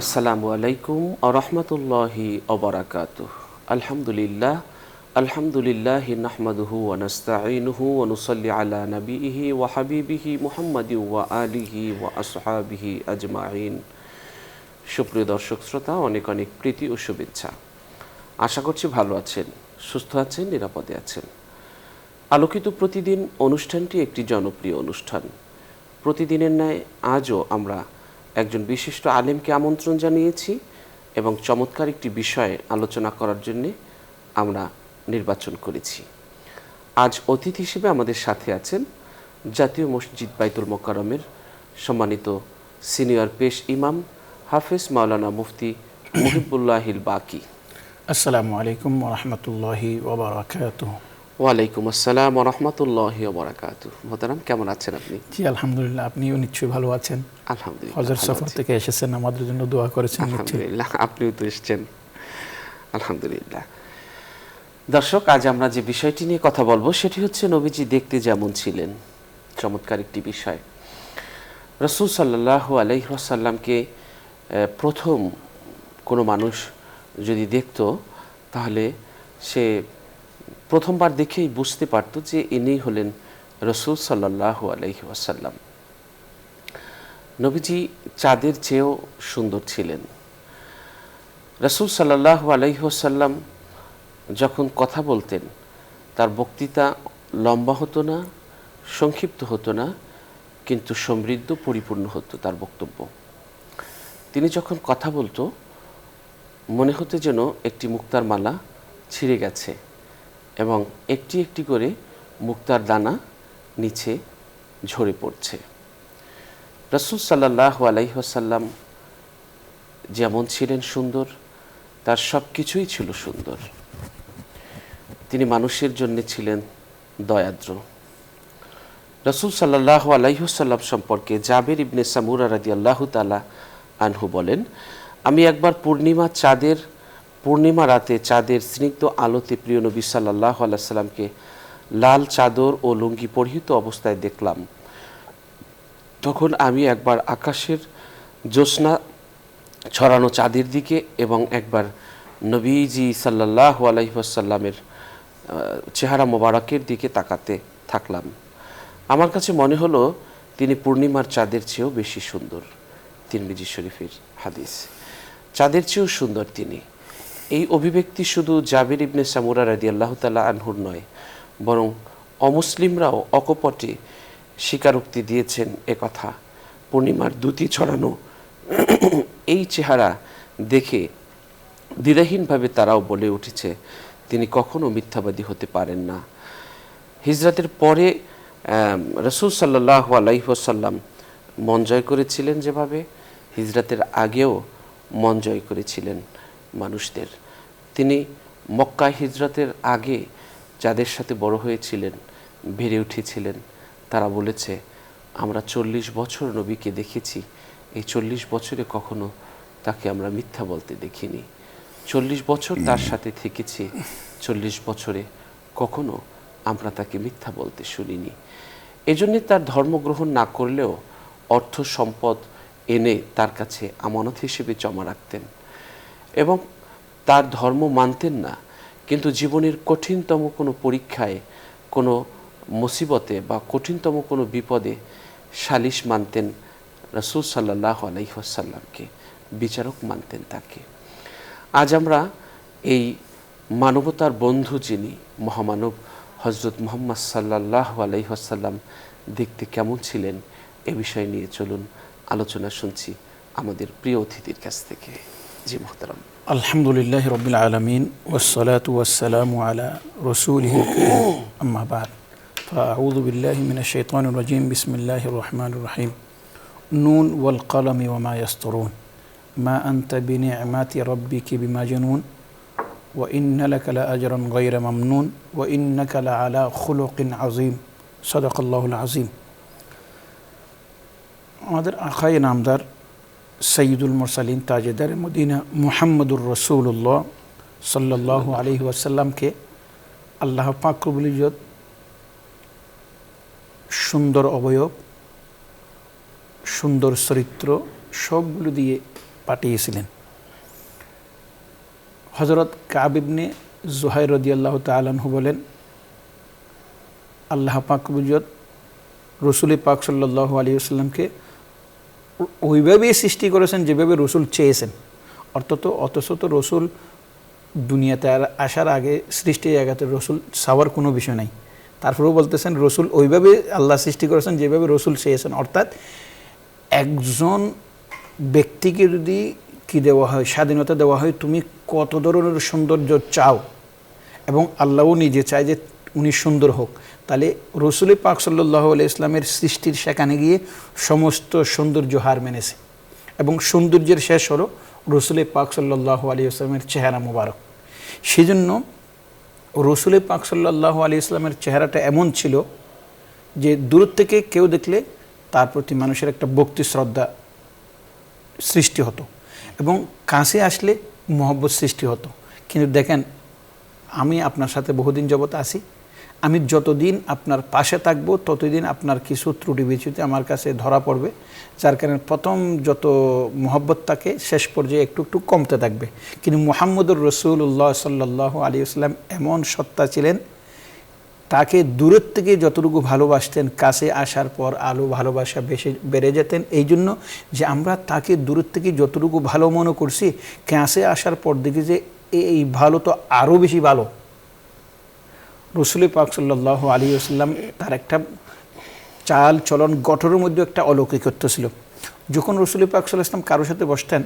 আসসালামু আলাইকুম আরহামতুল্লাহি ওবারাকাতুহ। আলহামদুলিল্লাহ নাহমাদুহু ওয়া নাস্তাঈনুহু ওয়া নুসাল্লি আলা নবিয়িহি ওয়া হাবিবিহি মুহাম্মাদি ওয়া আলিহি ওয়া আসহাবিহি আজমাইন। সুপ্রিয় দর্শক শ্রোতা, অনেক অনেক প্রীতি ও শুভেচ্ছা। আশা করছি ভালো আছেন, সুস্থ আছেন, নিরাপদে আছেন। আলোকিত প্রতিদিন অনুষ্ঠানটি একটি জনপ্রিয় অনুষ্ঠান। প্রতিদিনের ন্যায় আজও আমরা একজন বিশিষ্ট আলেমকে আমন্ত্রণ জানিয়েছি এবং চমৎকার একটি বিষয়ে আলোচনা করার জন্যে আমরা নির্বাচন করেছি। আজ অতিথি হিসেবে আমাদের সাথে আছেন জাতীয় মসজিদ বাইতুল মোকাররমের সম্মানিত সিনিয়র পেশ ইমাম হাফেজ মাওলানা মুফতি মুহিবুল্লাহিল বাকি। আসসালামু আলাইকুম ওয়া রাহমাতুল্লাহি ওয়া বারাকাতুহু। ওয়ালাইকুম আসসালাম ওয়া রাহমাতুল্লাহি ওয়া বারাকাতুহু। মোহতারাম, কেমন আছেন আপনি? জি আলহামদুলিল্লাহ, আপনিও নিশ্চয়ই ভালো আছেন। আলহামদুলিল্লাহ। হজের সফর থেকে এসেছেন, আমাদের জন্য দোয়া করেছেন। আলহামদুলিল্লাহ, আপনিও তো এসেছেন। আলহামদুলিল্লাহ। দর্শক, আজ আমরা যে বিষয়টি নিয়ে কথা বলবো সেটি হচ্ছে নবীজি দেখতে যেমন ছিলেন। চমৎকার একটি বিষয়। রাসূল সাল্লাল্লাহু আলাইহি ওয়াসাল্লামকে প্রথম কোনো মানুষ যদি দেখত, তাহলে সে প্রথমবার দেখেই বুঝতে পারত যে ইনি হলেন রাসূল সাল্লাল্লাহু আলাইহি ওয়াসাল্লাম। নবীজি চাঁদের চেয়েও সুন্দর ছিলেন। রাসূল সাল্লাল্লাহু আলাইহি ওয়াসাল্লাম যখন কথা বলতেন, তার বক্তৃতা লম্বা হতো না, সংক্ষিপ্ত হতো না, কিন্তু সমৃদ্ধ, পরিপূর্ণ হতো তার বক্তব্য। তিনি যখন কথা বলতো, মনে হতো যেন একটি মুক্তার মালা ছিঁড়ে গেছে এবং একটি একটি করে মুক্তার দানা নিচে ঝরে পড়ছে। রাসূল সাল্লাল্লাহু আলাইহি ওয়াসাল্লাম যেমন ছিলেন সুন্দর, তার সব কিছুই ছিল সুন্দর। তিনি মানুষের জন্য ছিলেন দয়াদ্র। রাসূল সাল্লাল্লাহু আলাইহি ওয়াসাল্লাম সম্পর্কে জাবির ইবনে সামুরা রাদিয়াল্লাহু তাআলা আনহু বলেন, আমি একবার পূর্ণিমা রাতে চাঁদের স্নিগ্ধ আলোতে প্রিয় নবী সাল্লাল্লাহু আলাইহি ওয়াসাল্লামকে লাল চাদর ও লুঙ্গি পরিহিত অবস্থায় দেখলাম। তখন আমি একবার আকাশের জ্যোৎস্না ছড়ানো চাঁদের দিকে এবং একবার নবীজি সাল্লাল্লাহু আলাইহি ওয়াসাল্লামের চেহারা মোবারকের দিকে তাকাতে থাকলাম। আমার কাছে মনে হলো তিনি পূর্ণিমার চাঁদের চেয়েও বেশি সুন্দর। তিরমিজি শরীফের হাদিস। চাঁদের চেয়েও সুন্দর তিনি। এই অভিব্যক্তি শুধু জাবির ইবনে সামুরা রাদিয়াল্লাহু তাআলা আনহুর নয়, বরং অমুসলিমরাও অকপটে স্বীকারোক্তি দিয়েছেন একথা। পূর্ণিমার দ্যুতি ছড়ানো এই চেহারা দেখে দ্বিধাহীনভাবে তারাও বলে উঠেছে, তিনি কখনো মিথ্যাবাদী হতে পারেন না। হিজরতের পরে রাসূল সাল্লাল্লাহু আলাইহি ওয়াসাল্লাম মন জয় করেছিলেন, যেভাবে হিজরতের আগেও মন জয় করেছিলেন মানুষদের। তিনি মক্কায় হিজরতের আগে যাদের সাথে বড় হয়েছিলেন, বেড়ে উঠেছিলেন, তারা বলেছে, আমরা 40 বছর নবীকে দেখেছি, এই 40 বছরে কখনো তাকে আমরা মিথ্যা বলতে দেখিনি। 40 বছর তার সাথে থেকেছি, 40 বছরে কখনো আমরা তাকে মিথ্যা বলতে শুনিনি। এজন্যে তার ধর্মগ্রহণ না করলেও অর্থ সম্পদ এনে তার কাছে আমানত হিসেবে জমা রাখতেন এবং তার ধর্ম মানতেন না, কিন্তু জীবনের কঠিনতম কোনো পরীক্ষায়, কোনো মুসিবতে বা কঠিনতম কোনো বিপদে সালিশ মানতেন রাসূল সাল্লাল্লাহু আলাইহি ওয়াসাল্লামকে, বিচারক মানতেন তাকে। আজ আমরা এই মানবতার বন্ধু যিনি মহামানব হযরত মুহাম্মদ সাল্লাল্লাহু আলাইহি ওয়াসাল্লাম দেখতে কেমন ছিলেন, এ বিষয় নিয়ে চলুন আলোচনা শুনছি আমাদের প্রিয় অতিথির কাছ থেকে। জি মুহতারাম। আলহামদুলিল্লাহি রাব্বিল আলামিন ওয়াসসালাতু ওয়াসসালামু আলা রাসূলিহিল কারীম, আম্মা বা'দ। ফাআউযু বিল্লাহি মিনাশ শাইতানির রাজীম। বিসমিল্লাহির রহমানির রহিম। নুন ওয়াল কলমি ওয়া মা ইয়াসতুরুন মা আনতা বিনি'মাতি রাব্বিকি বিমাজনুন ওয়া ইন্না লাকা লাআজরান গায়রা মামনুন ওয়া ইন্নাকা লাআলা খুলুকিন আযীম। সাদাকাল্লাহুল আযীম। আমাদের আখায়ে নামদার সৈয়দুল মুরসালিন তাজেদার মদিনা মুহাম্মদুর রাসূলুল্লাহ সাল্লাল্লাহু আলাইহি ওয়াসাল্লামকে আল্লাহ পাক রব্বুল ইজ্জত সুন্দর অবয়ব, সুন্দর চরিত্র সবগুলো দিয়ে পাঠিয়েছিলেন। হযরত কাব ইবনে জুহাইর রাদিয়াল্লাহু তাআলা আনহু বলেন, আল্লাহ পাক বুঝত রসুল পাক সাল্লাল্লাহু আলাইহি ওয়াসাল্লামকে ওইভাবেই সৃষ্টি করেছেন যেভাবে রসুল চেয়েছেন। অথচ তো রসুল দুনিয়াতে আসার আগে সৃষ্টি জায়গাতে রসুল চাওয়ার কোনো বিষয় নাই। তারপরেও বলতেছেন রসুল ওইভাবে আল্লাহ সৃষ্টি করেছেন যেভাবে রসুল চেয়েছেন। অর্থাৎ একজন ব্যক্তিকে যদি কি দেওয়া হয়, স্বাধীনতা দেওয়া হয়, তুমি কত ধরনের সৌন্দর্য চাও, এবং আল্লাহও নিজে চায় যে উনি সুন্দর হোক, তাহলে রসুল পাক সাল্লাল্লাহু আলাইহি ইসলামের সৃষ্টির সেখানে গিয়ে সমস্ত সৌন্দর্য হার মেনেছে। এবং সৌন্দর্যের শেষ হলো রসুল পাক সাল্লাল্লাহু আলাইহি ইসলামের চেহারা মুবারক। সেজন্য রসুল পাক সাল্লাল্লাহু আলাইহি ইসলামের চেহারাটা এমন ছিল যে দূর থেকে কেউ দেখলে তার প্রতি মানুষের একটা ভক্তি শ্রদ্ধা সৃষ্টি হতো, এবং কাছে আসলে মহব্বত সৃষ্টি হতো। কিন্তু দেখেন, আমি আপনার সাথে বহুদিন যাবত আছি, আমি যতদিন আপনার পাশে থাকবো ততদিন আপনার কিছু ত্রুটি বিচ্যুতি আমার কাছে ধরা পড়বে, যার কারণে প্রথম যত মহব্বত থাকে শেষ পর্যায়ে একটু একটু কমতে থাকবে। কিন্তু মুহাম্মদুর রাসূলুল্লাহ সাল্লাল্লাহু আলাইহি ওয়াসাল্লাম এমন সত্তা ছিলেন, তাকে দূরের থেকে যতটুকু ভালোবাসতেন, কাছে আসার পর আলো ভালোবাসা বেড়ে যেতেন। এই জন্য যে আমরা তাকে দূরের থেকে যতটুকু ভালো মনে করছি, কাছে আসার পর দেখি যে এই ভালো তো আরও বেশি ভালো। রসুল পাক সাল্লাল্লাহু আলাইহি ওয়াসাল্লাম তার একটা চাল চলন গঠনের মধ্যে একটা অলৌকিকত্ব ছিল। যখন রসুল পাক সাল্লাল্লাহু আলাইহি ওয়াসাল্লাম কারোর সাথে বসতেন,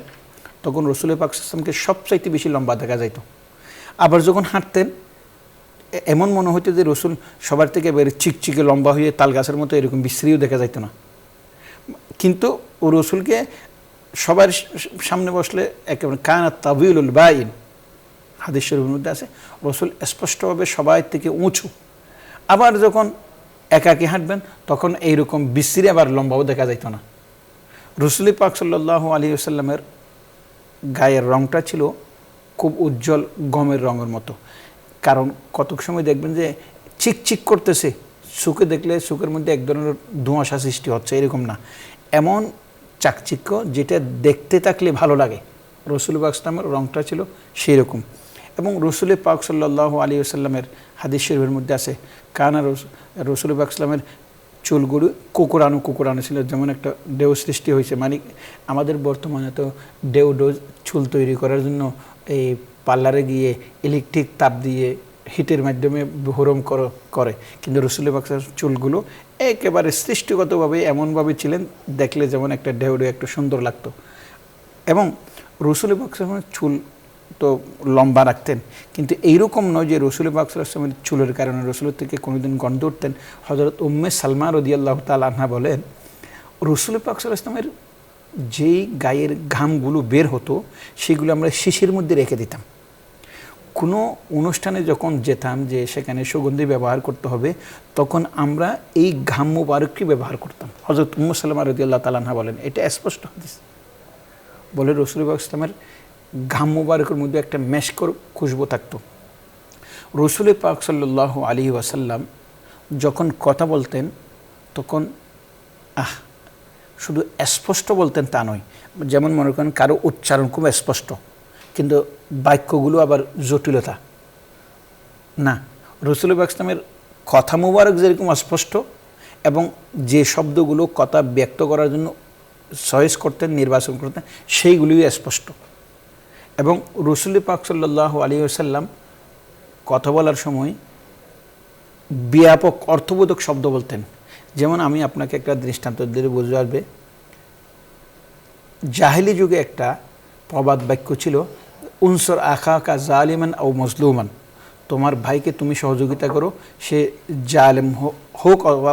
তখন রসুল পাক সাল্লাল্লাহু আলাইহি ওয়াসাল্লামকে সবচাইতে বেশি লম্বা দেখা যাইত। আবার যখন হাঁটতেন, এমন মনে হতো যে রসুল সবার থেকে বের চিকচিকে লম্বা হয়ে তাল গাছের মতো এরকম বিশ্রীও দেখা যাইত না। কিন্তু ও রসুলকে সবার সামনে বসলে একেবারে কানা তাবিউল বাইন, হাদিস শরীফের মধ্যে আছে, রসুল স্পষ্টভাবে সবাই থেকে উঁচু। আবার যখন একাকী হাঁটবেন তখন এইরকম বিশ্রী আবার লম্বাও দেখা যাইত না। রসুল পাক সাল্লাল্লাহু আলাইহি ওয়াসাল্লামের গায়ের রংটা ছিল খুব উজ্জ্বল গমের রঙের মতো। কারণ কতক সময় দেখবেন যে চিকচিক করতেছে, চোখে দেখলে চোখের মধ্যে এক ধরনের ধোঁয়াশা সৃষ্টি হচ্ছে, এরকম না, এমন চাকচিক্য যেটা দেখতে থাকলে ভালো লাগে। রসুল পাক ইসলামের রংটা ছিল সেই রকম। এবং রসুল পাক সাল্লাল্লাহু আলাইহি ওয়াসাল্লামের হাদিস শরীফের মধ্যে আছে, কানা রসুল পাক ইসলামের চুলগুলো কুকুরানো ছিল, যেমন একটা ডেউ সৃষ্টি হয়েছে। মানে আমাদের বর্তমানে তো ডেউ চুল তৈরি করার জন্য এই পার্লারে গিয়ে ইলেকট্রিক তাপ দিয়ে হিটের মাধ্যমে গরম করে, কিন্তু রসুল পাক চুলগুলো একেবারে সৃষ্টিগতভাবে এমনভাবে ছিলেন, দেখলে যেমন একটা ডেউ একটু সুন্দর লাগতো। এবং রসুল পাক চুল তো লম্বা রাখতেন, কিন্তু এইরকম নয় যে রসুল পাক সাল্লাল্লাহু চুলের কারণে রসুলের থেকে কোনোদিন গন্ধ উঠতেন। হযরত উম্মে সালমা রাদিয়াল্লাহু তাআলা আনহা বলেন, রসুল পাক সাল্লাল্লাহু যেই গায়ের ঘামগুলো বের হতো সেগুলো আমরা শিশির মধ্যে রেখে দিতাম। কোনো অনুষ্ঠানে যখন যেতাম যে সেখানে সুগন্ধি ব্যবহার করতে হবে, তখন আমরা এই ঘাম মুবারককে ব্যবহার করতাম। হযরত উম্মে সালমা রাদিয়াল্লাহু তাআলা আনহা বলেন, এটা স্পষ্ট হাদিস, বলে রসুল পাক ইসলামের ঘাম মুবারকের মধ্যে একটা মেশকর খুশবু থাকতো। রসুল পাক সাল্লাল্লাহু আলাইহি ওয়াসাল্লাম যখন কথা বলতেন তখন শুধু স্পষ্ট বলতেন তা নয়, যেমন মনে করেন কারো উচ্চারণ খুব স্পষ্ট কিন্তু বাক্যগুলো আবার জটিলতা না, রসুল পাক ইসলামের কথা মুবারক যেরকম অস্পষ্ট এবং যে শব্দগুলো কথা ব্যক্ত করার জন্য চয়েস করতেন, নির্বাচন করতেন, সেইগুলিও স্পষ্ট। এবং রসুল পাক সাল্লাল্লাহু আলাইহি ওয়াসাল্লাম কথা বলার সময় ব্যাপক অর্থবোধক শব্দ বলতেন। যেমন আমি আপনাকে একটা দৃষ্টান্ত দিলে বুঝতে পারবে, জাহেলি যুগে একটা প্রবাদ বাক্য ছিল, উনসর আখাকা জালিমান আও মজলুমান, তোমার ভাইকে তুমি সহযোগিতা করো, সে জালেম হোক অথবা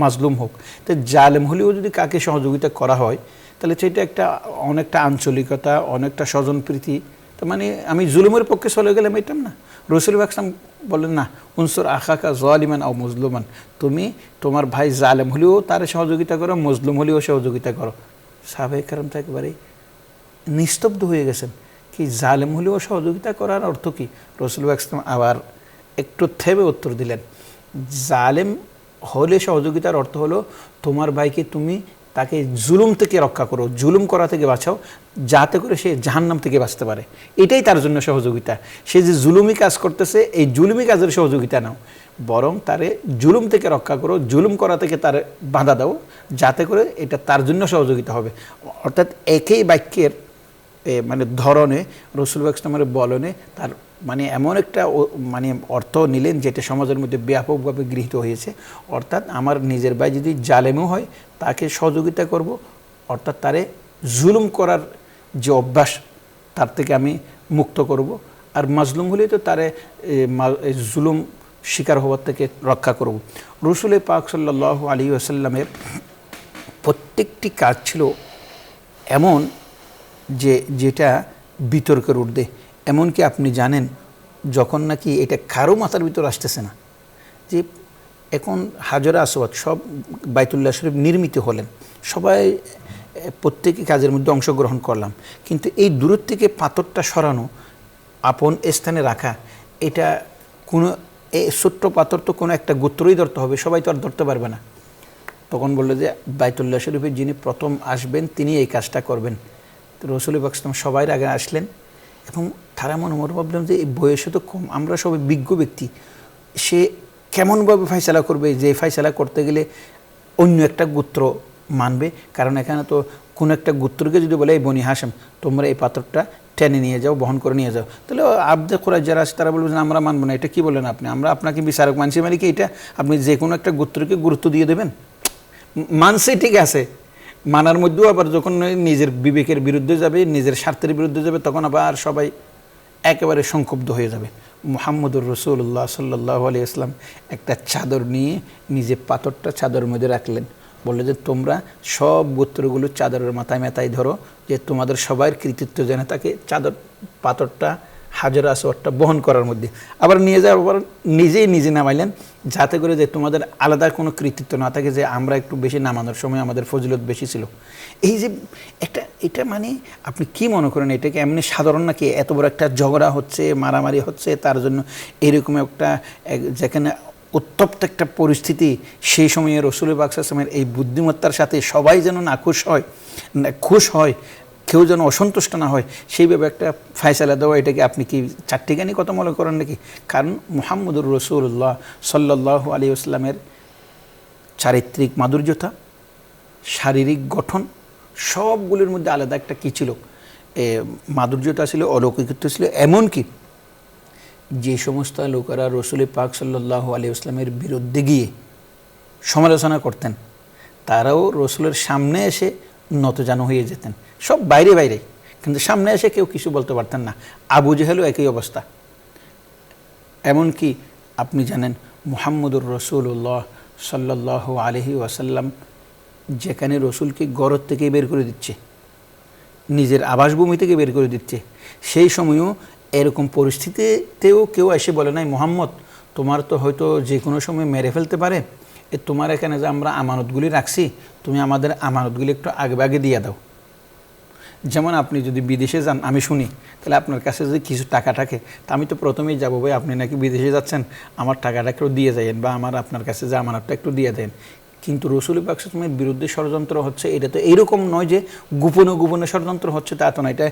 মাজলুম হোক। তো জালেম হলেও যদি কাকে সহযোগিতা করা হয় তাহলে সেটা একটা অনেকটা আঞ্চলিকতা, অনেকটা স্বজনপ্রীতি। তো মানে আমি জুলুমের পক্ষে চলে গেলাম এটাম না। রসুল আকরাম বলেন না, উনসুর আখাকা জালিমান আও মজলুমান, তুমি তোমার ভাই জালেম হলেও তার সহযোগিতা করো, মজলুম হলেও সহযোগিতা করো। সাহাবায়ে কেরাম তো একেবারে নিস্তব্ধ হয়ে গেছেন, কি জালেম হলেও সহযোগিতা করার অর্থ কি? রসুল আকরাম আবার একটু থেমে উত্তর দিলেন, জালেম হলে সহযোগিতার অর্থ হলো তোমার ভাইকে তুমি তাকে জুলুম থেকে রক্ষা করো, জুলুম করা থেকে বাঁচাও, যাতে করে সে জাহান্নাম থেকে বাঁচতে পারে। এটাই তার জন্য সহযোগিতা। সে যে জুলুমি কাজ করতেছে, এই জুলুমি কাজের সহযোগিতা নাও, বরং তারে জুলুম থেকে রক্ষা করো, জুলুম করা থেকে তার বাধা দাও, যাতে করে এটা তার জন্য সহযোগিতা হবে। অর্থাৎ একই বাক্যের মানে ধরনে রাসূলুল্লাহ ইসলামের বলনে তার মানে এমন একটা মানে অর্থ নিলেন যেটা সমাজের মধ্যে ব্যাপকভাবে গৃহীত হয়েছে। অর্থাৎ আমার নিজের ভাই যদি জালেমও হয় তাকে সহযোগিতা করব, অর্থাৎ তারে জুলুম করার যে অভ্যাস তার থেকে আমি মুক্ত করব। আর মাজলুম হলে তো তারে জুলুম শিকার হওয়ার থেকে রক্ষা করব। রাসূল পাক সাল্লাল্লাহু আলাইহি ওয়াসাল্লামের প্রত্যেকটি কাজ ছিল এমন যেটা বিতর্কের ঊর্ধ্বে। এমনকি আপনি জানেন, যখন নাকি এটা কারো মাথার ভিতর আসতেছে না যে এখন হাজরা আসওয়াদ সব বাইতুল্লাহ শরীফ নির্মিত হলেন, সবাই প্রত্যেকই কাজের মধ্যে অংশগ্রহণ করলাম, কিন্তু এই দূর থেকে পাথরটা সরানো, আপন স্থানে রাখা, এটা কোনো ছোট্ট পাথর তো কোনো একটা গোত্রই ধরতে হবে, সবাই তো আর ধরতে পারবে না। তখন বললো যে বাইতুল্লাহ শরীফের যিনি প্রথম আসবেন তিনি এই কাজটা করবেন। তো রাসূল পাক সবাই আগে আসলেন এবং তারা মনে ভাবলাম যে এই বয়সে তো কম, আমরা সবাই বিজ্ঞ ব্যক্তি, সে কেমনভাবে ফয়সালা করবে যে ফয়সালা করতে গেলে অন্য একটা গোত্র মানবে। কারণ এখানে তো কোনো একটা গোত্রকে যদি বলে এই বনি হাশেম তোমরা এই পাথরটা টেনে নিয়ে যাও, বহন করে নিয়ে যাও, তাহলে আবদে কুরাইশ যারা আছে তারা বলবে যে আমরা মানবো না, এটা কি বলেন আপনি, আমরা আপনাকে বিচারক মানছি, মানে কি এটা আপনি যে কোনো একটা গোত্রকে গুরুত্ব দিয়ে দেবেন? মানছে ঠিক আছে, মানার মধ্যেও আবার যখন নিজের বিবেকের বিরুদ্ধে যাবে, নিজের স্বার্থের বিরুদ্ধে যাবে, তখন আবার সবাই একেবারে সংক্ষুব্ধ হয়ে যাবে। মুহাম্মদুর রাসূলুল্লাহ সাল্লাল্লাহু আলাইহি ওয়াসাল্লাম একটা চাদর নিয়ে নিজে পাথরটা চাদরের মধ্যে রাখলেন, বললো যে তোমরা সব গোত্রগুলো চাদরের মাথায় ধরো, যে তোমাদের সবার কৃতিত্ব যেন তাকে চাদর পাথরটা হাজরা আসওয়াদটা বহন করার মধ্যে। আবার নিয়ে যাওয়ার পর নিজে নামাইলেন, যাতে করে যে তোমাদের আলাদা কোনো কৃতিত্ব না থাকে যে আমরা একটু বেশি নামানোর সময় আমাদের ফজিলত বেশি ছিল। এই যে এটা মানে আপনি কি মনে করেন, এটাকে এমনি সাধারণ নাকি? এত বড় একটা ঝগড়া হচ্ছে, মারামারি হচ্ছে, তার জন্য এরকম একটা যেখানে উত্তপ্ত একটা পরিস্থিতি, সেই সময়ে রাসূল পাক সাল্লাল্লাহু আলাইহি ওয়াসাল্লামের এই বুদ্ধিমত্তার সাথে সবাই যেন খুশ হয়, কেউ যেন অসন্তুষ্ট না হয়, সেইভাবে একটা ফয়সালা দেওয়া, এটাকে আপনি কি চারটিখানি কথা মনে করেন নাকি? কারণ মুহাম্মদুর রাসূলুল্লাহ সাল্লাল্লাহু আলাইহি ওয়াসাল্লামের চারিত্রিক মাধুর্যতা, শারীরিক গঠন, সবগুলোর মধ্যে আলাদা একটা কী ছিল, মাধুর্যতা ছিল, অলৌকিকত্ব ছিল। এমনকি যে সমস্ত লোকেরা রাসূল পাক সাল্লাল্লাহু আলাইহি ওয়াসাল্লামের বিরুদ্ধে গিয়ে সমালোচনা করতেন, তারাও রাসূলের সামনে এসে নতজানু হয়ে যেতেন, সব বাইরে, কিন্তু সামনে এসে কেউ কিছু বলতে পারতেন না। আবু জেহেলও একই অবস্থা। এমনকি আপনি জানেন মুহাম্মদুর রাসূলুল্লাহ সাল্লাল্লাহু আলাইহি ওয়াসাল্লাম যেখানে রাসূলকে ঘর থেকে বের করে দিচ্ছে, নিজের আবাসভূমি থেকে বের করে দিচ্ছে, সেই সময়ও এরকম পরিস্থিতিতেও কেউ এসে বলে নাই মুহাম্মদ তোমার তো হয়তো যে কোনো সময় মেরে ফেলতে পারে, তোমার এখানে যে আমরা আমানতগুলি রাখছি, তুমি আমাদের আমানতগুলি একটু আগে দিয়ে দাও। যেমন আপনি যদি বিদেশে যান, আমি শুনি, তাহলে আপনার কাছে যদি কিছু টাকা থাকে, তা আমি তো প্রথমেই যাবো, ভাই আপনি নাকি বিদেশে যাচ্ছেন, আমার টাকাটা একটু দিয়ে যাইয়েন, বা আপনার কাছে যে আমানতটা একটু দিয়ে দেন। কিন্তু রাসূল পাক সাল্লাল্লাহু আলাইহি ওয়াসাল্লামের বিরুদ্ধে ষড়যন্ত্র হচ্ছে, এটা তো এইরকম নয় যে গোপনে ষড়যন্ত্র হচ্ছে, তা তো না। এটা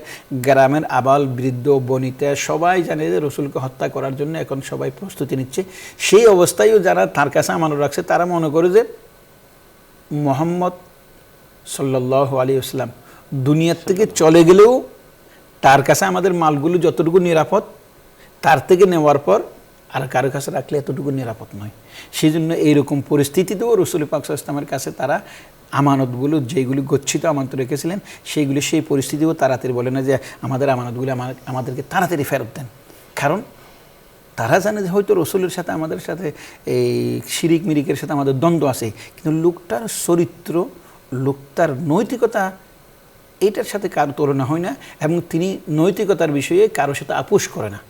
গ্রামের আবাল বৃদ্ধ বনিতা সবাই জানে যে রাসূলকে হত্যা করার জন্য এখন সবাই প্রস্তুতি নিচ্ছে। সেই অবস্থায়ও যারা তার কাছে আমানত রাখছে, তারা মনে করে যে মুহাম্মদ সাল্লাল্লাহু আলাইহি ওয়াসাল্লাম দুনিয়ার থেকে চলে গেলেও তার কাছে আমাদের মালগুলো যতটুকু নিরাপদ, তার থেকে নেওয়ার পর আর কারো কাছে রাখলে এতটুকু নিরাপদ নয়। সেই জন্য এইরকম পরিস্থিতিতেও রাসূল পাক সাল্লাল্লাহু আলাইহি ওয়াসাল্লামের কাছে তারা আমানতগুলো যেগুলি গচ্ছিত আমানত রেখেছিলেন, সেইগুলি সেই পরিস্থিতিও তাড়াতাড়ি বলে না যে আমাদের আমানতগুলি আমাদেরকে তাড়াতাড়ি ফেরত দেন। কারণ তারা জানে যে হয়তো রাসূলের সাথে আমাদের সাথে এই শিরিক মিরিকের সাথে আমাদের দ্বন্দ্ব আছে, কিন্তু লোকটার চরিত্র, লোকটার নৈতিকতা এইটার সাথে কারো তুলনা হয় না, এবং তিনি নৈতিকতার বিষয়ে কারোর সাথে আপোষ করে না।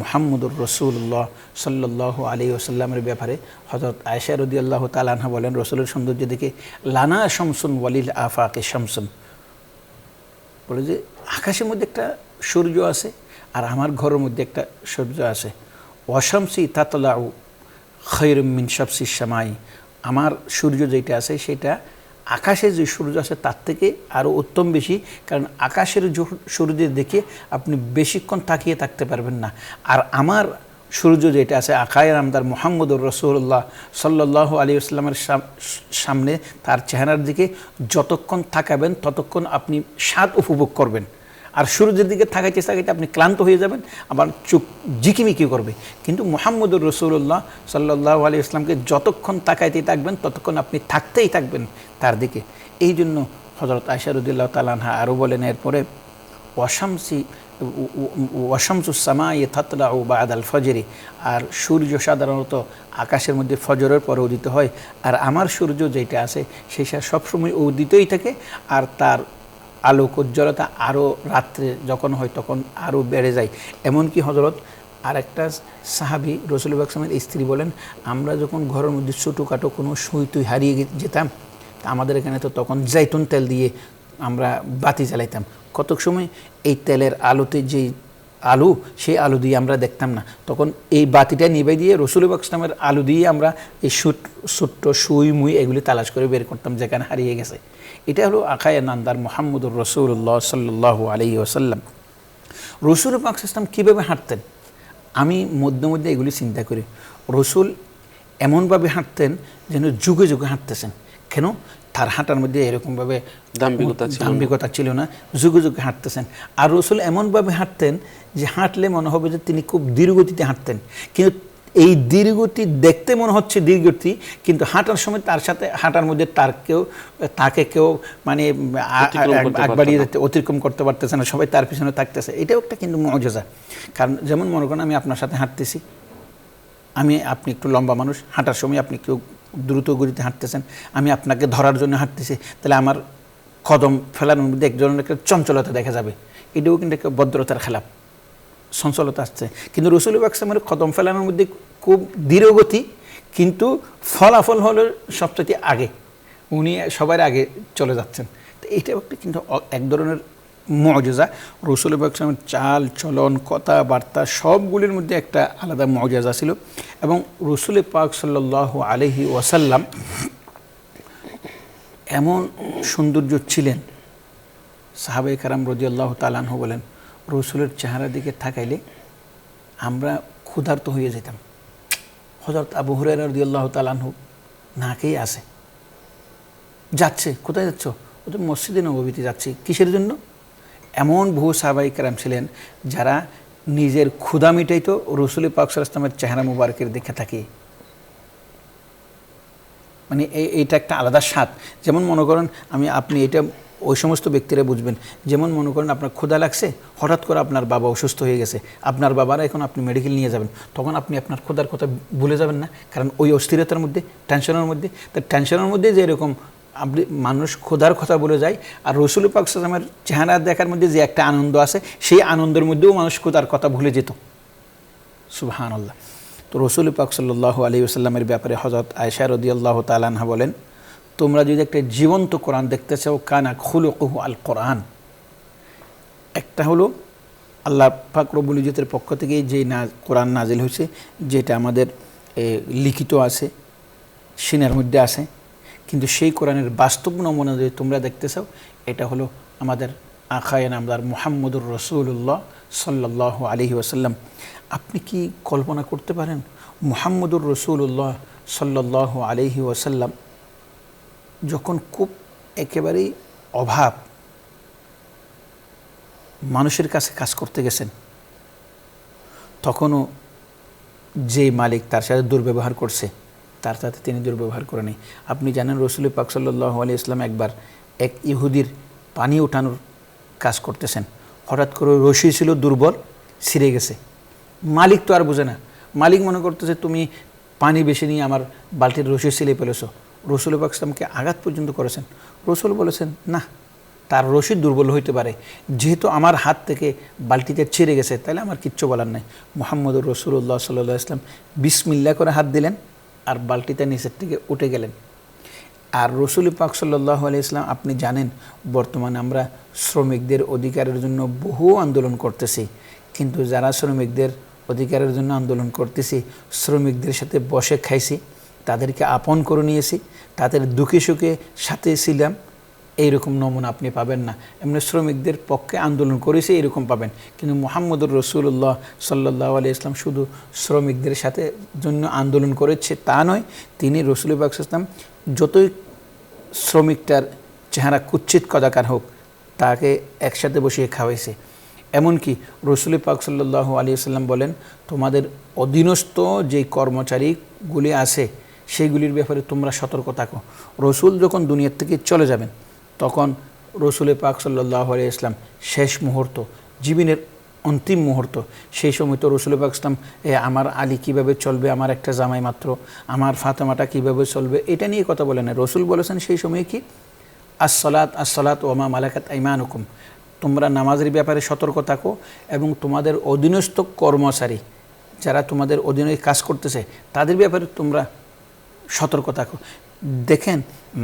মুহাম্মদুর রাসূলুল্লাহ সাল্লাল্লাহু আলাইহি ওয়াসাল্লামের ব্যাপারে হযরত আয়েশা রাদিয়াল্লাহু তাআলা আনহা বলেন, রাসূলের সৌন্দর্য দেখে লানা শামসুন ওয়ালিল আফাকে শামসুন, বলে যে আকাশের মধ্যে একটা সূর্য আছে আর আমার ঘরের মধ্যে একটা সূর্য আছে। ওয়াশামসি তাতলাউ খায়রুম মিন শামসিস সামাই, আমার সূর্য যেটা আছে সেটা আকাশে যে সূর্য আছে তার থেকে আরও উত্তম বেশি, কারণ আকাশের সূর্যের দিকে আপনি বেশিক্ষণ তাকিয়ে থাকতে পারবেন না। আর আমার সূর্য যেটা আছে আকায় নামদার মুহাম্মদুর রাসূলুল্লাহ সাল্লাল্লাহু আলাইহি ওয়াসাল্লামের সামনে তার চেহারার দিকে যতক্ষণ তাকাবেন ততক্ষণ আপনি স্বাদ উপভোগ করবেন। আর সূর্যের দিকে তাকাইতে তাকাইতে আপনি ক্লান্ত হয়ে যাবেন, আবার চোখ ঝিকিমিকি করবে। কিন্তু মুহাম্মদুর রাসূলুল্লাহ সাল্লাল্লাহু আলাইহি ওয়াসাল্লামকে যতক্ষণ তাকাইতে থাকবেন ততক্ষণ আপনি থাকতেই থাকবেন তার দিকে। এই জন্য হযরত আয়েশা রাদিয়াল্লাহু তাআলা আনহা আরও বলেন এরপরে, ওয়াশামসুস সামাই তাতলাউ বা'দাল ফজরি, আর সূর্য সাধারণত আকাশের মধ্যে ফজরের পরে উদিত হয়, আর আমার সূর্য যেটা আছে সেটা সবসময় উদিতই থাকে, আর তার আলোক উজ্জ্বলতা আরও রাত্রে যখন হয় তখন আরও বেড়ে যায়। এমনকি হযরত আরেকটা সাহাবী রাসূল পাক সাল্লাল্লাহু আলাইহি ওয়াসাল্লামের স্ত্রী বলেন, আমরা যখন ঘরের মধ্যে ছোটোখাটো কোনো সুই তুই হারিয়ে যেতাম, তা আমাদের এখানে তো তখন জাইতুন তেল দিয়ে আমরা বাতি জ্বালাইতাম। কতক সময় এই তেলের আলোতে যেই আলো, সেই আলো দিয়ে আমরা দেখতাম না, তখন এই বাতিটা নিভাই দিয়ে রাসূল পাক সাল্লাল্লাহু আলাইহি ওয়াসাল্লামের আলো দিয়ে আমরা এই ছোট্ট সুই মুই এগুলি তালাশ করে বের করতাম যেখানে হারিয়ে গেছে। এটা হলো আকায়ে নামদার মুহাম্মদুর রাসূলুল্লাহ সাল্লাল্লাহু আলাইহি ওয়াসাল্লাম। রাসূল পাক সাল্লাল্লাহু আলাইহি ওয়াসাল্লাম কীভাবে হাঁটতেন আমি মধ্যে মধ্যে এগুলি চিন্তা করি। রাসূল এমনভাবে হাঁটতেন যেন যুগে যুগে হাঁটতেছেন। কেন? তার হাঁটার মধ্যে এরকমভাবে দাম্ভিকতা ছিল না, যুগে যুগে হাঁটতেছেন। আর রাসূল এমনভাবে হাঁটতেন যে হাঁটলে মনে হবে যে তিনি খুব ধীরগতিতে হাঁটতেন, কিন্তু এই ধীরগতি দেখতে মনে হচ্ছে ধীরগতি, কিন্তু হাঁটার সময় তার সাথে হাঁটার মধ্যে তাকে কেউ মানে আগ বাড়িয়ে অতিক্রম করতে পারতেছে না, সবাই তার পিছনে থাকতেছে। এটাও একটা কিন্তু মুআজিজা। কারণ যেমন মনে করেন আমি আপনার সাথে হাঁটতেছি, আপনি একটু লম্বা মানুষ, হাঁটার সময় আপনি কেউ দ্রুত গতিতে হাঁটতেছেন, আমি আপনাকে ধরার জন্য হাঁটতেছি, তাহলে আমার কদম ফেলানোর মধ্যে এক ধরনের একটা চঞ্চলতা দেখা যাবে। এটাও কিন্তু একটা ভদ্রতার খেলাপ, চঞ্চলতা আসছে। কিন্তু রাসূল পাক সাল্লাল্লাহু আলাইহি ওয়াসাল্লামের কদম ফেলানোর মধ্যে খুব ধীরগতি, কিন্তু ফলাফল হলো সবচেয়ে আগে, উনি সবার আগে চলে যাচ্ছেন। তো এইটাও একটা কিন্তু এক ধরনের মুআজিজা। রাসূল পাক সাল্লাল্লাহু আলাইহি ওয়াসাল্লামের চাল চলন কথাবার্তা সবগুলির মধ্যে একটা আলাদা মুআজিজা ছিল। এবং রাসূল পাক সাল্লাল্লাহু আলাইহি ওয়াসাল্লাম এমন সৌন্দর্য ছিলেন, সাহাবায়ে কেরাম রাদিয়াল্লাহু তাআলা আনহু বলেন, রাসূলের চেহারার দিকে তাকাইলে আমরা ক্ষুধার্ত হয়ে যেতাম। হযরত আবু হুরায়রা রাদিয়াল্লাহু তাআলা আনহু না খেয়ে আসে, যাচ্ছে, কোথায় যাচ্ছ? ও তো মসজিদে নববীতে যাচ্ছি। কিসের জন্য? এমন বহু সাহাবায়ে কেরাম ছিলেন যারা নিজের ক্ষুধা মিটাইতো রাসূল পাক সাল্লাল্লাহু আলাইহি ওয়াসাল্লামের চেহারা মুবারকের দিকে তাকিয়ে। মানে এইটা একটা আলাদা স্বাদ। যেমন মনে করেন আপনি এটা ওই সমস্ত ব্যক্তিরা বুঝবেন, যেমন মনে করেন আপনার ক্ষুধা লাগছে, হঠাৎ করে আপনার বাবা অসুস্থ হয়ে গেছে, আপনার বাবারা এখন আপনি মেডিকেল নিয়ে যাবেন, তখন আপনি আপনার ক্ষুধার কথা ভুলে যাবেন না, কারণ ওই অস্থিরতার মধ্যে, টেনশনের মধ্যে। তো টেনশনের মধ্যে যে এরকম আপনি মানুষ ক্ষুধার কথা বলে যায়, আর রাসূল পাক সাল্লাল্লাহু আলাইহি ওয়াসাল্লামের চেহারা দেখার মধ্যে যে একটা আনন্দ আছে, সেই আনন্দের মধ্যেও মানুষ ক্ষুধার কথা ভুলে যেত। সুবহানাল্লাহ। তো রাসূল পাক সাল্লাল্লাহু আলাইহি ওয়াসাল্লামের ব্যাপারে হযরত আয়েশা রাদিয়াল্লাহু তাআলা আনহা বলেন, তোমরা যদি একটা জীবন্ত কোরআন দেখতে চাও, কানা খুলুকুহু আল কোরআন। একটা হলো আল্লাহ পাক রব্বুল ইজ্জতের পক্ষ থেকে যে কোরআন নাজিল হয়েছে, যেটা আমাদের লিখিত আছে, সিনার মধ্যে আছে, কিন্তু সেই কোরআনের বাস্তব নমুনা যদি তোমরা দেখতে চাও, এটা হলো আমাদের আকায়ে নামদার মুহাম্মদুর রাসূলুল্লাহ সাল্লাল্লাহু আলাইহি ওয়াসাল্লাম। আপনি কি কল্পনা করতে পারেন মুহাম্মদুর রাসূলুল্লাহ সাল্লাল্লাহু আলাইহি ওয়াসাল্লাম যখন খুব একেবারেই অভাব, মানুষের কাছে কাজ করতে গেছেন, তখনও যে মালিক তার সাথে দুর্ব্যবহার করছে, তার সাথে তিনি দুর্ব্যবহার করেনি। আপনি জানেন রাসূল পাক সাল্লাল্লাহু আলাইহি ওয়াসাল্লাম একবার এক ইহুদির পানি ওঠানোর কাজ করতেছেন, হঠাৎ করে রশি ছিল দুর্বল, ছিঁড়ে গেছে। মালিক তো আর বোঝে না, মালিক মনে করতেছে তুমি পানি বেশি নিয়ে আমার বালতির রশি ছিলে ফেলেছ। রাসূল পাক সাল্লামকে আঘাত পর্যন্ত করেছেন। রাসূল বলেছেন, না, তার রশি দুর্বল হইতে পারে, যেহেতু আমার হাত থেকে বালতিতে ছিঁড়ে গেছে, তাহলে আমার কিচ্ছু বলার নাই। মুহাম্মদুর রাসূলুল্লাহ সাল্লাল্লাহু আলাইহি ওয়াসাল্লাম বিসমিল্লাহ করে হাত দিলেন, আর বালতিটা নিচের থেকে উঠে গেলেন। আর রাসূল পাক সাল্লাল্লাহু আলাইহি ওয়াসাল্লাম, আপনি জানেন বর্তমানে আমরা শ্রমিকদের অধিকারের জন্য বহু আন্দোলন করতেছি, কিন্তু যারা শ্রমিকদের অধিকারের জন্য আন্দোলন করতেছি, শ্রমিকদের সাথে বসে খাইছি, তাদেরকে আপন করে নিয়েছি, তাদের দুঃখে সুখে সাথে ছিলাম, এইরকম নমুনা আপনি পাবেন না। এমনি শ্রমিকদের পক্ষে আন্দোলন করেছে এরকম পাবেন, কিন্তু মুহাম্মদুর রাসূলুল্লাহ সাল্লাল্লাহু আলাইহি ইসলাম শুধু শ্রমিকদের সাথে জন্য আন্দোলন করেছে তা নয়, তিনি রাসূল পাক সাল্লাল্লাহু আলাইহি ওয়াসাল্লাম যতই শ্রমিকটার চেহারা কুৎসিত কদাকার হোক তাকে একসাথে বসিয়ে খাওয়াইছে। এমনকি রাসূল পাক সাল্লাল্লাহু আলাইহি ওয়াসাল্লাম বলেন, তোমাদের অধীনস্থ যেই কর্মচারীগুলি আছে সেইগুলির ব্যাপারে তোমরা সতর্ক থাকো। রসুল যখন দুনিয়ার থেকে চলে যাবেন তখন রাসূল পাক সাল্লাল্লাহু আলাইহি ওয়াসাল্লাম শেষ মুহূর্ত, জীবনের অন্তিম মুহূর্ত, সেই সময় তো রাসূল পাক ইসলাম আমার আলী কিভাবে চলবে, আমার একটা জামাই মাত্র, আমার ফাতেমাটা কিভাবে চলবে, এটা নিয়ে কথা বলেন না। রসুল বলেছেন সেই সময় কি, আসসালাত আসসালাত ওয়া মা মালাকাত আইমানুকুম, তোমরা নামাজের ব্যাপারে সতর্ক থাকো এবং তোমাদের অধীনস্থ কর্মচারী যারা তোমাদের অধীনে কাজ করতেছে তাদের ব্যাপারে তোমরা সতর্ক থাকো। দেখেন,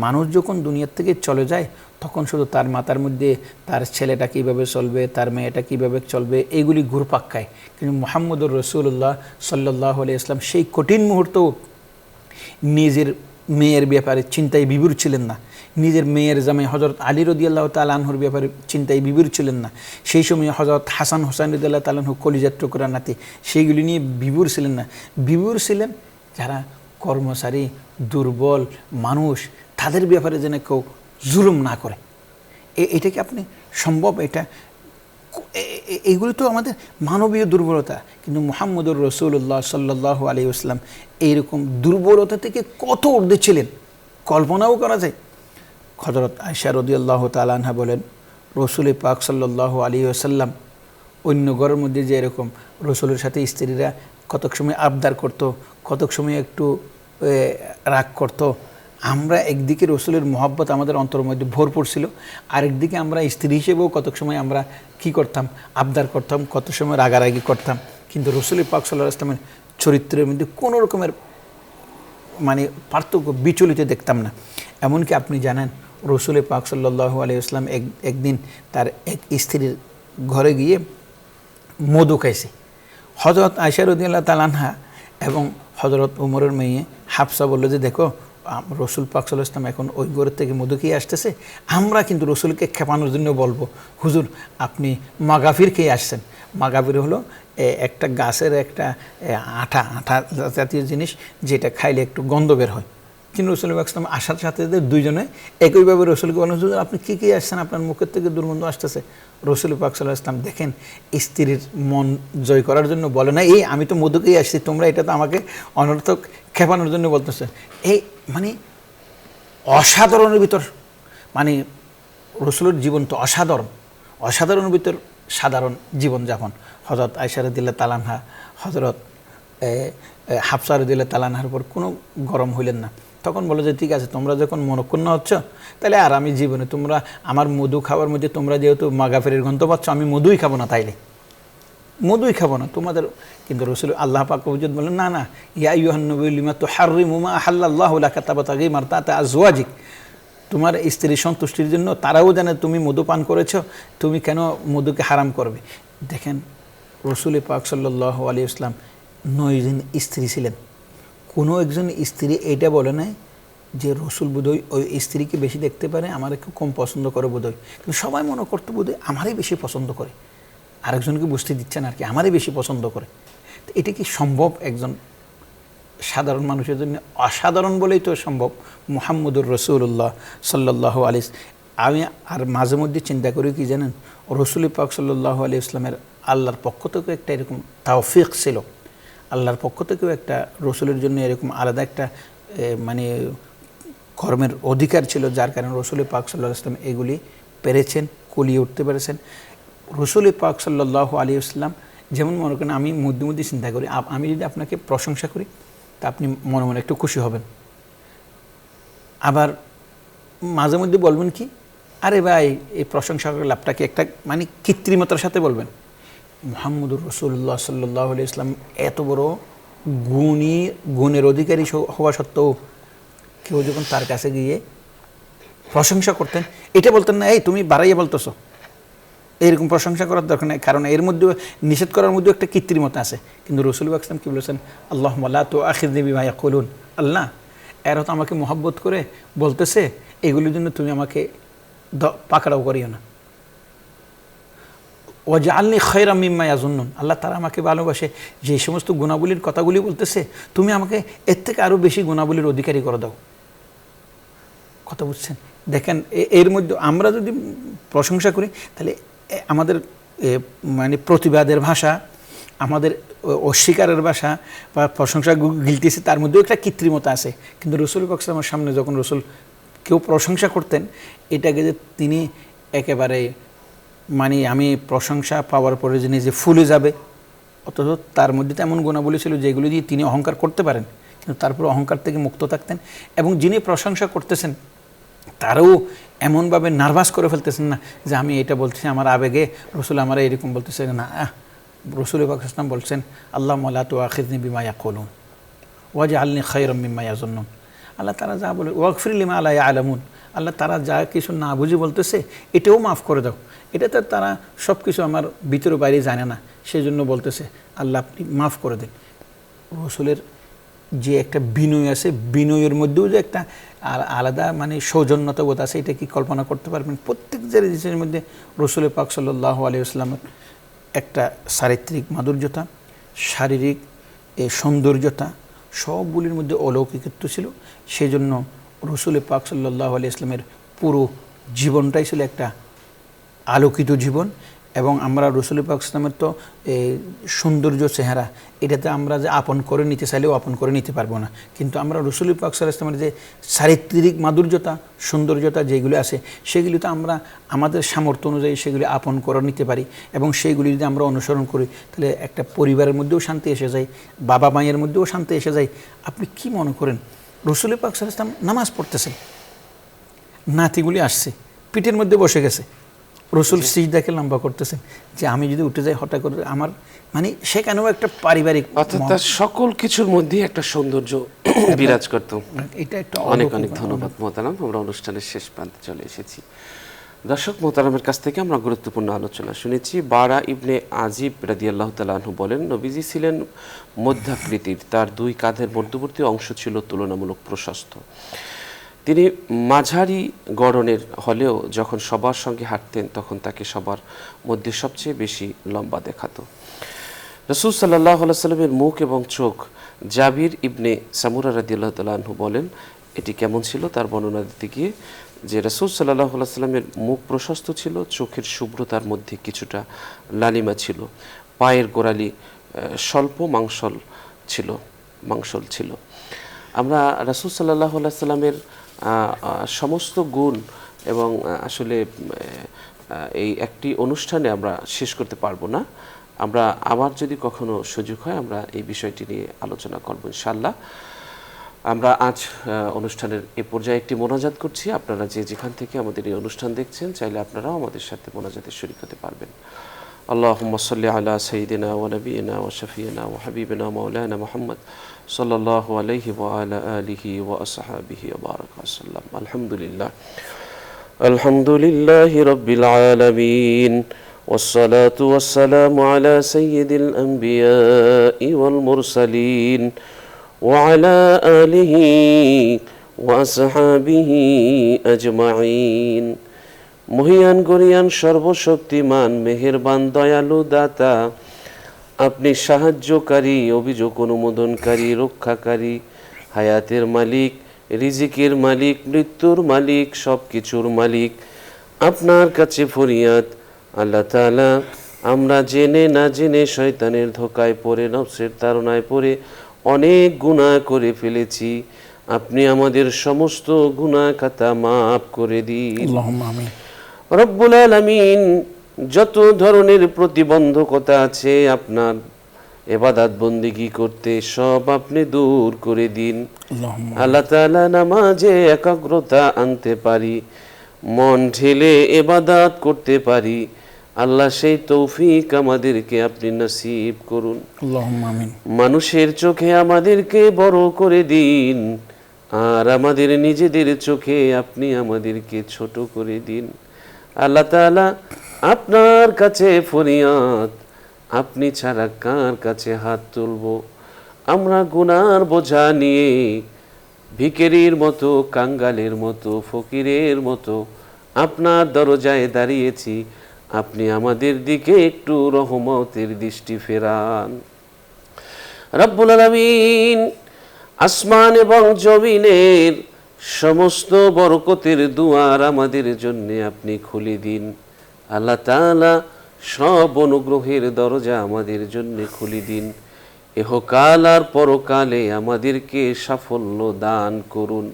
মানুষ যখন দুনিয়ার থেকে চলে যায় তখন শুধু তার মাথার মধ্যে তার ছেলেটা কীভাবে চলবে, তার মেয়েটা কীভাবে চলবে, এইগুলি ঘুরপাক খায়। কিন্তু মুহাম্মদুর রাসূলুল্লাহ সাল্লাল্লাহু আলাইহি ওয়াসাল্লাম সেই কঠিন মুহূর্তেও নিজের মেয়ের ব্যাপারে চিন্তায় বিভোর ছিলেন না, নিজের মেয়ের জামাই হযরত আলী রাদিয়াল্লাহু তাআলা আনহুর ব্যাপারে চিন্তায় বিভোর ছিলেন না, সেই সময় হযরত হাসান হোসেন রাদিয়াল্লাহু তাআলা আনহু কলিজার টুকরা নাতি, সেইগুলি নিয়ে বিভোর ছিলেন না। বিভোর ছিলেন যারা কর্মচারী, দুর্বল মানুষ, তাদের ব্যাপারে যেন কেউ জুলুম না করে। এটা কি আপনি সম্ভব? এইগুলি তো আমাদের মানবীয় দুর্বলতা, কিন্তু মুহাম্মদুর রাসূলুল্লাহ সাল্লাল্লাহু আলাইহি ওয়াসাল্লাম এইরকম দুর্বলতা থেকে কত ঊর্ধ্বে ছিলেন, কল্পনাও করা যায়। হযরত আয়েশা রাদিয়াল্লাহু তাআলা আনহা বলেন, রাসূল পাক সাল্লাল্লাহু আলাইহি ওয়াসাল্লাম অন্য ঘরের মধ্যে যে এরকম রাসূলের সাথে স্ত্রীরা কতক সময় আবদার করত, কতক সময় একটু রাগ করত, আমরা একদিকে রাসূলের মহব্বত আমাদের অন্তরের মধ্যে ভরপুর ছিল, আরেকদিকে আমরা স্ত্রী হিসেবেও কতক সময় আমরা কি করতাম, আবদার করতাম, কত সময় রাগারাগি করতাম। কিন্তু রাসূল পাক সাল্লাল্লাহু আলাইহি ওয়াসাল্লামের চরিত্রের মধ্যে কোনো রকমের পার্থক্য বিচলিত দেখতাম না। এমনকি আপনি জানেন, রাসূল পাক সাল্লাল্লাহু আলাইহি ওয়াসাল্লাম একদিন তার এক স্ত্রীর ঘরে গিয়ে মধু খাইছে। হযরত আয়েশা রাদিয়াল্লাহু তাআলা আনহা এবং হযরত ওমরের মেয়ে হাফসা বলল যে, দেখো রাসূল পাক সাল্লাল্লাহু আলাইহি ওয়াসাল্লাম এখন ওই ঘরের থেকে মধু খেয়ে আসতেছে, আমরা কিন্তু রাসূলকে খেপানোর জন্য বলবো, হুজুর আপনি মাগাফির খেয়ে আসছেন। মাগাফির হলো একটা গাছের একটা আঠা আঠা জাতীয় জিনিস, যেটা খাইলে একটু গন্ধ বের হয়। কিন্তু রাসূল পাক সাল্লাল্লাহু আলাইহি ওয়াসাল্লাম আসার সাথে সাথে দুইজনে একইভাবে রাসূলকে বলেন, হুজুর আপনি কী আসছেন, আপনার মুখের থেকে দুর্গন্ধ আসতেছে। রাসূল পাক সাল্লাল্লাহু আলাইহি ওয়াসাল্লাম দেখেন, স্ত্রীর মন জয় করার জন্য বলে না, এই আমি তো মধুকেই আসছি, তোমরা এটা তো আমাকে অনর্থক খেপানোর জন্য বলতেছে। এই অসাধারণের ভিতর রাসূলের জীবন তো অসাধারণের ভিতর সাধারণ জীবনযাপন। হযরত আয়েশা রাদিয়াল্লাহু তাআলা আনহা হযরত হাফসা রাদিয়াল্লাহু তাআলা আনহার উপর কোনো গরম হইলেন না। তখন বলে যে, ঠিক আছে, তোমরা যখন মনক্ষুণ্ণ হচ্ছ, তাহলে আর আমি জীবনে তোমরা আমার মধু খাওয়ার মধ্যে তোমরা যেহেতু মাগাফিরের গন্ধ পাচ্ছ, আমি মধুই খাবো না, তাইলে মধুই খাবো না তোমাদের। কিন্তু রাসূল আল্লাহ পাক হুজুর বলেন, না না, ইয়া আইয়ুহান নবিয়্যু লিমা তুহাররিমু মা আহাল্লাল্লাহু লাকা তাবতাগী মারদাতা আজওয়াজিক, তোমার স্ত্রীর সন্তুষ্টির জন্য তারাও জানে তুমি মধু পান করেছো, তুমি কেন মধুকে হারাম করবে। দেখেন, রাসূল পাক সাল্লাল্লাহু আলাইহি ওয়াসাল্লাম 9 জন স্ত্রী ছিলেন। কোনো একজন স্ত্রী এইটা বলে নাই যে রাসূল বোধহয় ওই স্ত্রীকে বেশি দেখতে পারে, আমার একটু কম পছন্দ করে বোধহয়, কিন্তু সবাই মনে করতে বোধহয় আমারই বেশি পছন্দ করে, আরেকজনকে বুঝতে দিচ্ছেন আর কি, আমারই বেশি পছন্দ করে। তো এটা কি সম্ভব একজন সাধারণ মানুষের জন্য? অসাধারণ বলেই তো সম্ভব। মুহাম্মদুর রাসূলুল্লাহ সাল্লাল্লাহু আলাইহি, আমি আর মাঝে মধ্যে চিন্তা করি কি জানেন, রাসূল পাক সাল্লাল্লাহু আলাইহি ওয়াসাল্লামের আল্লাহর পক্ষ থেকে একটা এরকম তাওফিক ছিল, আল্লাহর পক্ষ থেকেও একটা রাসূলের জন্য এরকম আলাদা একটা কর্মের অধিকার ছিল, যার কারণে রাসূল পাক সাল্লাল্লাহু আলাইহি ওয়াসাল্লাম এগুলি পেরেছেন, কুলিয়ে উঠতে পেরেছেন। রাসূল পাক সাল্লাল্লাহু আলাইহি ওয়াসাল্লাম যেমন, মনে করেন আমি মধ্যে মধ্যে চিন্তা করি, আমি যদি আপনাকে প্রশংসা করি তা আপনি মনে মনে একটু খুশি হবেন, আবার মাঝে মধ্যে বলবেন কি, আরে ভাই এই প্রশংসা করার লাভটাকে একটা কৃত্রিমতার সাথে বলবেন। মুহাম্মদুর রাসূলুল্লাহ সাল্লাল্লাহু আলাইহি ওয়াসাল্লাম এত বড় গুণের অধিকারী হওয়া সত্ত্বেও কেউ যখন তার কাছে গিয়ে প্রশংসা করতেন, এটা বলতেন না, এই তুমি বাড়াইয়া বলতেছো, এইরকম প্রশংসা করার দরকার নেই, কারণ এর মধ্যে নিষেধ করার মধ্যে একটা কৃত্রিমতা আছে। কিন্তু রাসূল পাক সাল্লাল্লাহু আলাইহি ওয়াসাল্লাম কি বলেছেন, আল্লাহুম্মা লা তুআখিযনি বিমা ইয়াকুলুন, আল্লাহ এরা তো আমাকে মোহাব্বত করে বলতেছে এগুলির জন্য তুমি আমাকে পাকড়াও করিও না। ওয়াজআলনি খায়রাম মিম্মা ইয়াজুন্নুন, আল্লাহ তারা আমাকে ভালোবাসে, যে সমস্ত গুণাবলীর কথাগুলি বলতেছে তুমি আমাকে এর থেকে আরও বেশি গুণাবলীর অধিকারী করে দাও। কথা বুঝছেন? দেখেন এর মধ্যে আমরা যদি প্রশংসা করি তাহলে আমাদের মানে প্রতিবাদের ভাষা, আমাদের অস্বীকারের ভাষা বা প্রশংসা গিলতেছে, তার মধ্যেও একটা কৃত্রিমতা আছে। কিন্তু রসুল পাক সাল্লাল্লাহু আলাইহি ওয়াসাল্লামের সামনে যখন রসুল কেউ প্রশংসা করতেন, এটাকে যে তিনি একেবারে মানে আমি প্রশংসা পাওয়ার পরে যে নিজে ফুলে যাবে, অথচ তার মধ্যে তেমন গুণাবলী ছিল যেগুলো দিয়ে তিনি অহংকার করতে পারেন, কিন্তু তারপর অহংকার থেকে মুক্ত থাকতেন। এবং যিনি প্রশংসা করতেছেন তারাও এমনভাবে নার্ভাস করে ফেলতেছেন না যে আমি এটা বলছি আমার আবেগে, রসুল আমার এরকম বলতেছে না। রসুল পাক ইসলাম বলছেন আল্লাহুম্মা লা তুআখিযনি বিমা ইয়াকুলুন ওয়াজআলনি খায়রাম মিম্মা ইয়াজুন্নুন। আল্লাহ তারা যা বলে ওয়াগফির লিমা লা ইয়ালামুন, আল্লাহ তারা যা কিছু না বুঝে বলতেছে এটাও মাফ করে দাও। এটা তো তারা সব কিছু আমার ভিতরে বাইরে জানে না, সেই জন্য বলতেছে আল্লাহ আপনি মাফ করে দিন। রসুলের যে একটা বিনয় আছে, বিনয়ের মধ্যেও যে একটা আলাদা মানে সৌজন্যতাবোধ আছে, এটা কি কল্পনা করতে পারবেন? প্রত্যেক জিনিসের মধ্যে রসুল পাক সাল্লাল্লাহু আলাইহি ওয়াসাল্লামের একটা চারিত্রিক মাধুর্যতা, শারীরিক সৌন্দর্যতা, সবগুলির মধ্যে অলৌকিকত্ব ছিল। সেই জন্য রসুল পাক সাল্লাল্লাহু আলাইহি ওয়াসাল্লামের পুরো জীবনটাই ছিল একটা আলোকিত জীবন। এবং আমরা রসুল পাক ইসলামের তো সৌন্দর্য চেহারা, এটাতে আমরা যে আপন করে নিতে চাইলেও আপন করে নিতে পারবো না, কিন্তু আমরা রসুল পাক সাল্লাল্লাহু আলাইহি ওয়াসাল্লামের যে চারিত্রিক মাধুর্যতা, সৌন্দর্যতা যেগুলি আছে সেগুলি তো আমরা আমাদের সামর্থ্য অনুযায়ী সেগুলি আপন করে নিতে পারি। এবং সেইগুলি যদি আমরা অনুসরণ করি তাহলে একটা পরিবারের মধ্যেও শান্তি এসে যায়, বাবা মায়ের মধ্যেও শান্তি এসে যায়। আপনি কি মনে করেন রসুল পাক সাল্লাল্লাহু আলাইহি ওয়াসাল্লাম নামাজ পড়তেছেন, নাতিগুলি আসছে পিঠের মধ্যে বসে গেছে, রসুল সিজদাকে লম্বা করতেছেন যে আমি যদি উঠে যাই হঠাৎ করে আমার মানে সেখানেও একটা পারিবারিক, অর্থাৎ তার সকল কিছুর মধ্যে একটা সৌন্দর্য বিরাজ করত। এটা একটা অনেক অনেক ধন্যবাদ মোহতারাম। আমরা অনুষ্ঠানের শেষ প্রান্তে চলে এসেছি। দর্শক মোহতারামের কাছ থেকে আমরা গুরুত্বপূর্ণ আলোচনা শুনেছি। বারা ইবনে আজিব রাদিয়াল্লাহু তাআলা আনহু বলেন, নবীজি ছিলেন মধ্যাকৃতির, তার দুই কাঁধের মধ্যবর্তী অংশ ছিল তুলনামূলক প্রশস্ত। তিনি মাঝারি গড়নের হলেও যখন সবার সঙ্গে হাঁটতেন তখন তাকে সবার মধ্যে সবচেয়ে বেশি লম্বা দেখাতো। রাসূল সাল্লাল্লাহু আলাইহি ওয়াসাল্লামের মুখ এবং চোখ, জাবির ইবনে সামুরা রাদিয়াল্লাহু তাআলা আনহু বলেন, এটি কেমন ছিল তার বর্ণনা দিতে গিয়ে যে রাসূল সাল্লাল্লাহু আলাইহি ওয়াসাল্লামের মুখ প্রশস্ত ছিল, চোখের শুভ্রতার মধ্যে কিছুটা লালিমা ছিল, পায়ের গোড়ালি স্বল্প মাংসল ছিল। আমরা রাসূল সাল্লাল্লাহু আলাইহি ওয়াসাল্লামের সমস্ত গুণ এবং আসলে এই একটি অনুষ্ঠানে আমরা শেষ করতে পারবো না। আমরা আবার যদি কখনো সুযোগ হয় আমরা এই বিষয়টি নিয়ে আলোচনা করব ইনশাআল্লাহ। আমরা আজ অনুষ্ঠানের এ পর্যায়ে একটি মোনাজাত করছি। আপনারা যে যেখান থেকে আমাদের এই অনুষ্ঠান দেখছেন চাইলে আপনারাও আমাদের সাথে মোনাজাতে শরীক হতে পারবেন। আল্লাহুম্মা সাল্লি আলা সাইয়্যিদিনা ওয়া নাবিয়িনা ওয়া শাফিয়িনা ওয়া হাবিবিনা মাওলানা মুহাম্মদ সাল্লাল্লাহু আলাইহি ওয়া আলা আলিহি ওয়া আসহাবিহি ওয়া বারাকা ওয়াসাল্লাম। আলহামদুলিল্লাহি রাব্বিল আলামিন والصلاة والسلام على سيد الأنبياء والمرسلين وعلى آله وأصحابه أجمعين। মহিয়ান গরিয়ান সর্বশক্তিমান মেহেরবান দয়ালু দাতা, আপনি সাহায্যকারী, অভিযোগ অনুমোদনকারী, রক্ষাকারী, হায়াতের মালিক, রিজিকের মালিক, মৃত্যুর মালিক, সব কিছুর মালিক। আপনার কাছে ফরিয়াদ আল্লাহ তাআলা, আমরা জেনে না জেনে শয়তানের ধোকায় পড়ে, নফসের তাড়নায় পড়ে অনেক গুনাহ করে ফেলেছি। আপনি আমাদের সমস্ত গুনাহ খাতা মাফ করে দিন। আল্লাহুম্মা আমিন। রব্বুল আলামিন, যত ধরনের প্রতিবন্ধকতা আছে আপনার ইবাদত বন্দেগী করতে সব আপনি দূর করে দিন। আল্লাহ তাআলা নামাজে একাগ্রতা আনতে পারি, মন ঢেলে ইবাদত করতে পারি, আল্লাহ সেই তৌফিক আমাদেরকে আপনি নসিব করুন। আল্লাহুম্মা আমিন। মানুষের চোখে আমাদেরকে বড় করে দিন, আর আমাদের নিজেদের চোখে আপনি আমাদেরকে ছোট করে দিন। আল্লাহ তাআলা, আপনার কাছে ফরিয়াদ, আপনি ছাড়া কার কাছে হাত তুলব? আমরা গুনার বোঝা নিয়ে ভিখারির মতো, কাঙ্গালের মতো, ফকিরের মতো আপনার দরজায় দাঁড়িয়েছি, আপনি আমাদের দিকে একটু রহমতের দৃষ্টি ফেরান। রব্বুল আলামিন আসমান এবং জমিনের সমস্ত বরকতের দুয়ার আমাদের জন্য আপনি খুলে দিন। আল্লাহ তাআলা সব অনুগ্রহের দরজা আমাদের জন্য খুলে দিন। ইহকাল আর পরকালে আমাদেরকে সাফল্য দান করুন।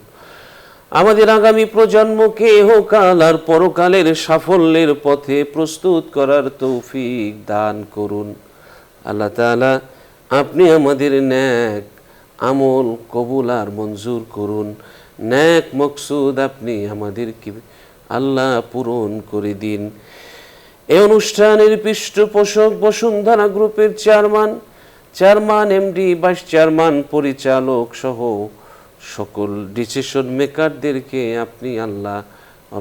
আমাদের আগামী প্রজন্মকে ইহকাল আর পরকালের সাফল্যের পথে প্রস্তুত করার তৌফিক দান করুন। আল্লাহ তাআলা আপনি আমাদের নেক আমল কবুল আর মঞ্জুর করুন। নেক মকসুদ আপনি আমাদেরকে আল্লাহ পূরণ করে দিন। এই অনুষ্ঠানের পৃষ্ঠপোষক বসুন্ধরা গ্রুপের চেয়ারম্যান এমডি, ভাইস চেয়ারম্যান, পরিচালক সহ সকল ডিসিশন মেকারদেরকে আপনি আল্লাহ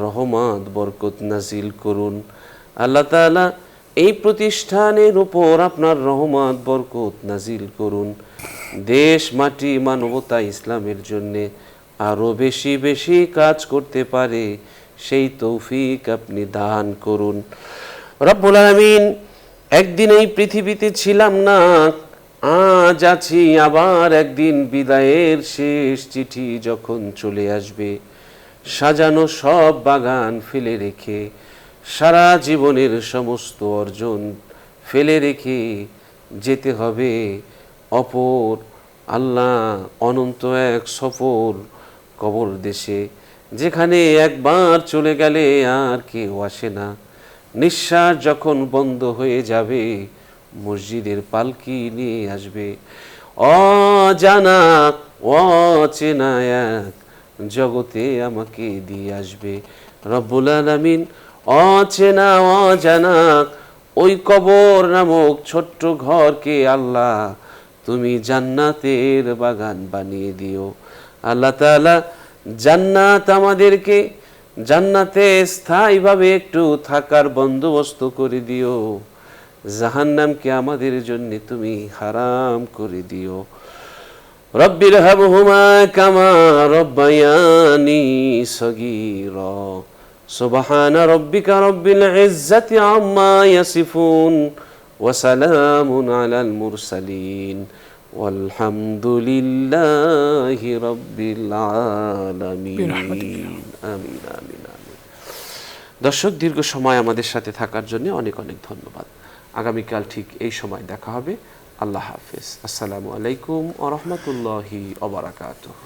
রহমত বরকত নাজিল করুন। আল্লাহ তাআলা এই প্রতিষ্ঠানের উপর আপনার রহমত বরকত নাজিল করুন। দেশ, মাটি, মানবতা, ইসলামের জন্যে আরও বেশি বেশি কাজ করতে পারে সেই তৌফিক আপনি দান করুন। রব্বুল আলামিন, একদিন এই পৃথিবীতে ছিলাম না, আজ আছি, আবার একদিন বিদায়ের শেষ চিঠি যখন চলে আসবে, সাজানো সব বাগান ফেলে রেখে, সারা জীবনের সমস্ত অর্জন ফেলে রেখে যেতে হবে অপর আল্লাহ অনন্ত এক সফর কবর দেশে, যেখানে একবার চলে গেলে আর কেউ আসে না। নিঃশ্বাস যখন বন্ধ হয়ে যাবে, মসজিদের পালকি নিয়ে আসবে অজানা অচেনা এক জগতে আমাকে দিয়ে আসবে। রব্বুল আলামিন, অচেনা অজানা ওই কবর নামক ছোট্ট ঘরকে আল্লাহ তুমি জান্নাতের বাগান বানিয়ে দিও। আল্লাহ তাআলা জান্নাত আমাদেরকে জান্নাতে স্থায়ীভাবে একটু থাকার বন্দোবস্ত করে দিও। জাহান্নামকে আমাদের জন্য তুমি হারাম করে দিও। রব্বির হাবহুমা কামা রব্বায়ানি সগীরা। সুবহানা রব্বিকা রব্বিল ইজ্জাতি আম্মা ইয়াসিফুন ওয়া সালামুন আলাল মুরসালিন ওয়ালহামদুলিল্লাহি রাব্বিল আলামিন। আমিন আমিন আমিন। দর্শক, দীর্ঘ সময় আমাদের সাথে থাকার জন্য অনেক অনেক ধন্যবাদ। আগামীকাল ঠিক এই সময় দেখা হবে। আল্লাহ হাফেজ। আসসালামু আলাইকুম ওয়া রাহমাতুল্লাহি ওয়া বারাকাতুহু।